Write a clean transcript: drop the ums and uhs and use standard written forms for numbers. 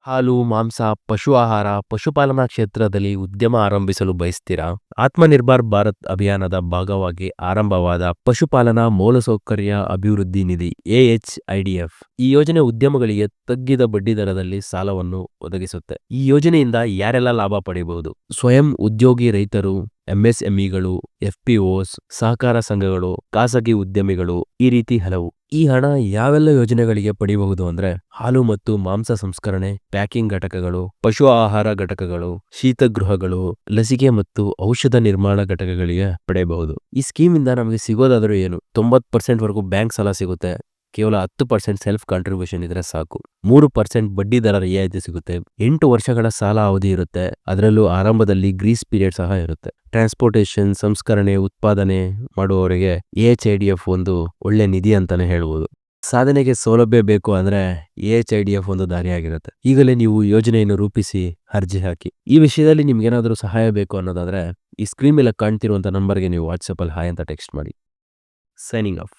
ಹಾಲು, ಮಾಂಸ, ಪಶು ಆಹಾರ, ಪಶುಪಾಲನಾ ಕ್ಷೇತ್ರದಲ್ಲಿ ಉದ್ಯಮ ಆರಂಭಿಸಲು ಬಯಸ್ತೀರಾ? ಆತ್ಮನಿರ್ಭರ್ ಭಾರತ್ ಅಭಿಯಾನದ ಭಾಗವಾಗಿ ಆರಂಭವಾದ ಪಶುಪಾಲನಾ ಮೂಲಸೌಕರ್ಯ ಅಭಿವೃದ್ಧಿ ನಿಧಿ (AHIDF). ಈ ಯೋಜನೆ ಉದ್ಯಮಗಳಿಗೆ ತಗ್ಗಿದ ಬಡ್ಡಿ ದರದಲ್ಲಿ ಸಾಲವನ್ನು ಒದಗಿಸುತ್ತೆ. ಈ ಯೋಜನೆಯಿಂದ ಯಾರೆಲ್ಲ ಲಾಭ ಪಡೆಯಬಹುದು? ಸ್ವಯಂ ಉದ್ಯೋಗಿ ರೈತರು, ಎಂಎಸ್ಎಂಇಗಳು, ಎಫ್ಪಿಒಸ್, ಸಹಕಾರ ಸಂಘಗಳು, ಖಾಸಗಿ ಉದ್ಯಮಿಗಳು, ಈ ರೀತಿ ಹಲವು. ಈ ಹಣ ಯಾವೆಲ್ಲ ಯೋಜನೆಗಳಿಗೆ ಪಡೆಯಬಹುದು ಅಂದ್ರೆ ಹಾಲು ಮತ್ತು ಮಾಂಸ ಸಂಸ್ಕರಣೆ, ಪ್ಯಾಕಿಂಗ್ ಘಟಕಗಳು, ಪಶು ಆಹಾರ ಘಟಕಗಳು, ಶೀತಗೃಹಗಳು, ಲಸಿಕೆ ಮತ್ತು ಔಷಧ ನಿರ್ಮಾಣ ಘಟಕಗಳಿಗೆ ಪಡೆಯಬಹುದು. ಈ ಸ್ಕೀಮ್ ಇಂದ ನಮಗೆ ಸಿಗೋದಾದ್ರೂ ಏನು? 90% ವರೆಗೂ ಬ್ಯಾಂಕ್ ಸಾಲ ಸಿಗುತ್ತೆ. ಕೇವಲ 10% ಸೆಲ್ಫ್ ಕಾಂಟ್ರಿಬ್ಯೂಷನ್ ಇದ್ರೆ ಸಾಕು. 3% ಬಡ್ಡಿ ದರ ರಿಯಾಯಿತಿ ಸಿಗುತ್ತೆ. 8 ವರ್ಷಗಳ ಸಾಲ ಅವಧಿ ಇರುತ್ತೆ. ಅದರಲ್ಲೂ ಆರಂಭದಲ್ಲಿ ಗ್ರೀಸ್ ಪೀರಿಯಡ್ ಸಹ ಇರುತ್ತೆ. ಟ್ರಾನ್ಸ್ಪೋರ್ಟೇಷನ್, ಸಂಸ್ಕರಣೆ, ಉತ್ಪಾದನೆ ಮಾಡುವವರಿಗೆ AHIDF ಒಂದು ಒಳ್ಳೆ ನಿಧಿ ಅಂತಾನೆ ಹೇಳ್ಬೋದು. ಸಾಧನೆಗೆ ಸೌಲಭ್ಯ ಬೇಕು ಅಂದ್ರೆ AHIDF ಒಂದು ದಾರಿಯಾಗಿರುತ್ತೆ. ಈಗಲೇ ನೀವು ಯೋಜನೆಯನ್ನು ರೂಪಿಸಿ ಅರ್ಜಿ ಹಾಕಿ. ಈ ವಿಷಯದಲ್ಲಿ ನಿಮ್ಗೇನಾದ್ರೂ ಸಹಾಯ ಬೇಕು ಅನ್ನೋದಾದ್ರೆ ಈ ಸ್ಕ್ರೀನ್ ಮೇಲೆ ಕಾಣ್ತಿರುವಂತ ನಂಬರ್ಗೆ ನೀವು ವಾಟ್ಸಪ್ ಅಲ್ಲಿ ಹಾಯ್ ಅಂತ ಟೆಕ್ಸ್ಟ್ ಮಾಡಿ. Signing off.